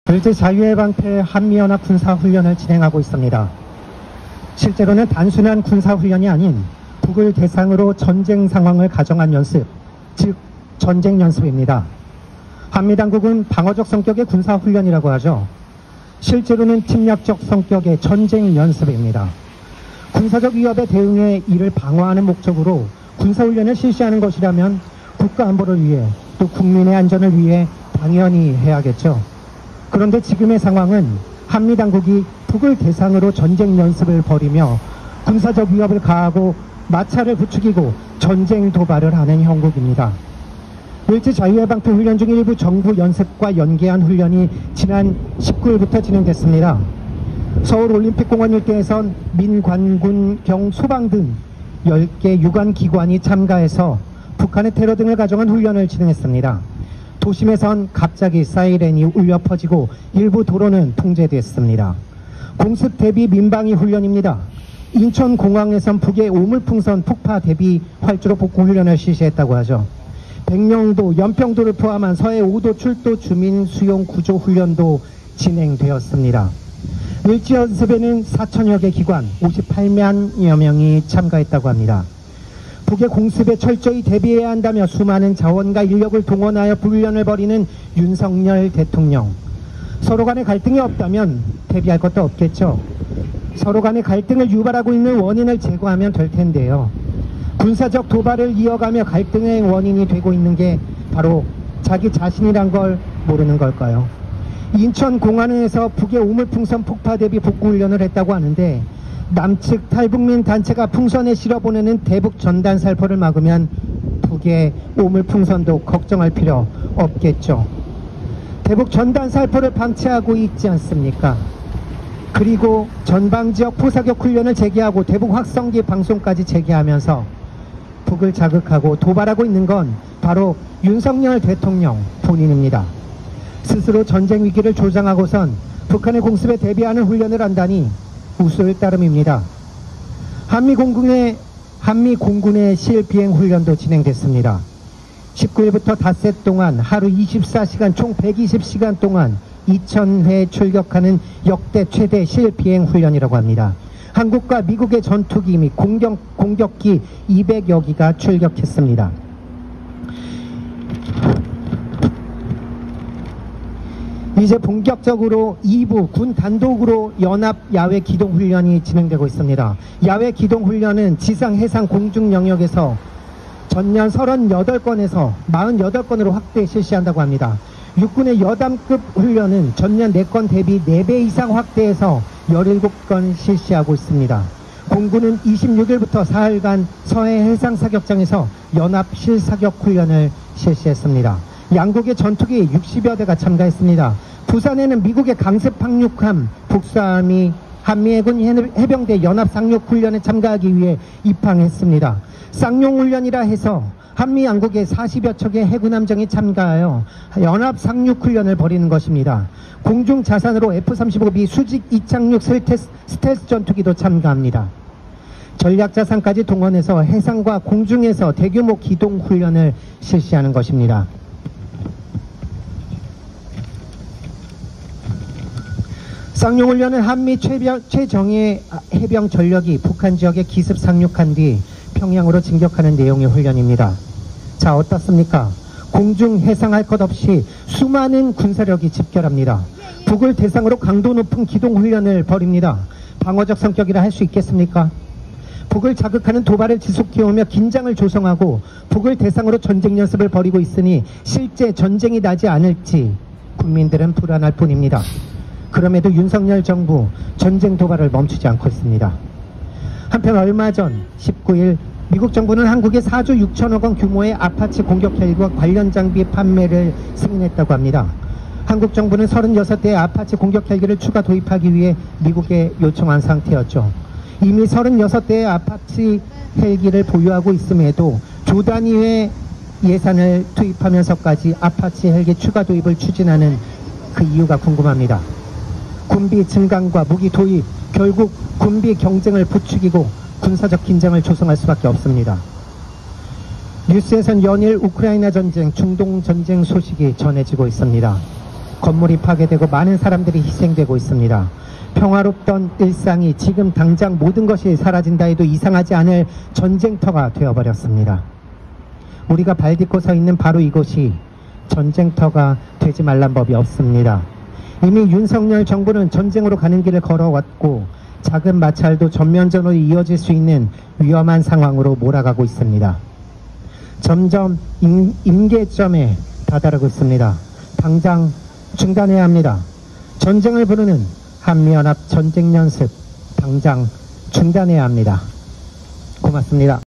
을지 자유해방패 한미연합 군사훈련을 진행하고 있습니다. 실제로는 단순한 군사훈련이 아닌 북을 대상으로 전쟁 상황을 가정한 연습, 즉 전쟁 연습입니다. 한미당국은 방어적 성격의 군사훈련이라고 하죠. 실제로는 침략적 성격의 전쟁 연습입니다. 군사적 위협에 대응해 이를 방어하는 목적으로 군사훈련을 실시하는 것이라면 국가안보를 위해 또 국민의 안전을 위해 당연히 해야겠죠. 그런데 지금의 상황은 한미당국이 북을 대상으로 전쟁 연습을 벌이며 군사적 위협을 가하고 마찰을 부추기고 전쟁 도발을 하는 형국입니다. 을지 자유해방패 훈련 중 일부 정부 연습과 연계한 훈련이 지난 19일부터 진행됐습니다. 서울올림픽공원 일대에선 민관군 경 소방 등 10개 유관기관이 참가해서 북한의 테러 등을 가정한 훈련을 진행했습니다. 도심에선 갑자기 사이렌이 울려 퍼지고 일부 도로는 통제됐습니다. 공습 대비 민방위 훈련입니다. 인천공항에선 북의 오물풍선 폭파 대비 활주로 복구 훈련을 실시했다고 하죠. 백령도, 연평도를 포함한 서해 5도 출도 주민 수용 구조 훈련도 진행되었습니다. 을지 연습에는 4천여 개 기관 58만여 명이 참가했다고 합니다. 북의 공습에 철저히 대비해야 한다며 수많은 자원과 인력을 동원하여 훈련을 벌이는 윤석열 대통령. 서로 간의 갈등이 없다면 대비할 것도 없겠죠. 서로 간의 갈등을 유발하고 있는 원인을 제거하면 될 텐데요. 군사적 도발을 이어가며 갈등의 원인이 되고 있는 게 바로 자기 자신이란 걸 모르는 걸까요? 인천공항에서 북의 오물풍선 폭파 대비 복구훈련을 했다고 하는데 남측 탈북민 단체가 풍선에 실어보내는 대북 전단 살포를 막으면 북의 오물풍선도 걱정할 필요 없겠죠. 대북 전단 살포를 방치하고 있지 않습니까? 그리고 전방지역 포사격 훈련을 재개하고 대북 확성기 방송까지 재개하면서 북을 자극하고 도발하고 있는 건 바로 윤석열 대통령 본인입니다. 스스로 전쟁 위기를 조장하고선 북한의 공습에 대비하는 훈련을 한다니 우스울 따름입니다. 한미 공군의 실비행 훈련도 진행됐습니다. 19일부터 닷새 동안 하루 24시간 총 120시간 동안 2000회 출격하는 역대 최대 실비행 훈련이라고 합니다. 한국과 미국의 전투기 및 공격기 200여 기가 출격했습니다. 이제 본격적으로 2부 군 단독으로 연합 야외 기동 훈련이 진행되고 있습니다. 야외 기동 훈련은 지상, 해상, 공중 영역에서 전년 38건에서 48건으로 확대 실시한다고 합니다. 육군의 여담급 훈련은 전년 4건 대비 4배 이상 확대해서 17건 실시하고 있습니다. 공군은 26일부터 사흘간 서해 해상사격장에서 연합 실사격 훈련을 실시했습니다. 양국의 전투기 60여 대가 참가했습니다. 부산에는 미국의 강습 항륙함, 북수함이 한미해군 해병대 연합 상륙훈련에 참가하기 위해 입항했습니다. 쌍용훈련이라 해서 한미 양국의 40여 척의 해군함정이 참가하여 연합 상륙훈련을 벌이는 것입니다. 공중 자산으로 F-35B 수직 이착륙 스텔스 전투기도 참가합니다. 전략자산까지 동원해서 해상과 공중에서 대규모 기동훈련을 실시하는 것입니다. 쌍용훈련은 한미 최정예 해병 전력이 북한 지역에 기습 상륙한 뒤 평양으로 진격하는 내용의 훈련입니다. 자, 어떻습니까? 공중, 해상 할 것 없이 수많은 군사력이 집결합니다. 북을 대상으로 강도 높은 기동훈련을 벌입니다. 방어적 성격이라 할 수 있겠습니까? 북을 자극하는 도발을 지속해오며 긴장을 조성하고 북을 대상으로 전쟁 연습을 벌이고 있으니 실제 전쟁이 나지 않을지 국민들은 불안할 뿐입니다. 그럼에도 윤석열 정부 전쟁 도발을 멈추지 않고 있습니다. 한편 얼마 전 19일 미국 정부는 한국에 4조 6천억 원 규모의 아파치 공격 헬기와 관련 장비 판매를 승인했다고 합니다. 한국 정부는 36대의 아파치 공격 헬기를 추가 도입하기 위해 미국에 요청한 상태였죠. 이미 36대의 아파치 헬기를 보유하고 있음에도 조 단위의 예산을 투입하면서까지 아파치 헬기 추가 도입을 추진하는 그 이유가 궁금합니다. 군비 증강과 무기 도입, 결국 군비 경쟁을 부추기고 군사적 긴장을 조성할 수밖에 없습니다. 뉴스에선 연일 우크라이나 전쟁, 중동 전쟁 소식이 전해지고 있습니다. 건물이 파괴되고 많은 사람들이 희생되고 있습니다. 평화롭던 일상이 지금 당장 모든 것이 사라진다 해도 이상하지 않을 전쟁터가 되어버렸습니다. 우리가 발 딛고 서 있는 바로 이곳이 전쟁터가 되지 말란 법이 없습니다. 이미 윤석열 정부는 전쟁으로 가는 길을 걸어왔고 작은 마찰도 전면전으로 이어질 수 있는 위험한 상황으로 몰아가고 있습니다. 점점 임계점에 다다르고 있습니다. 당장 중단해야 합니다. 전쟁을 부르는 한미연합 전쟁연습 당장 중단해야 합니다. 고맙습니다.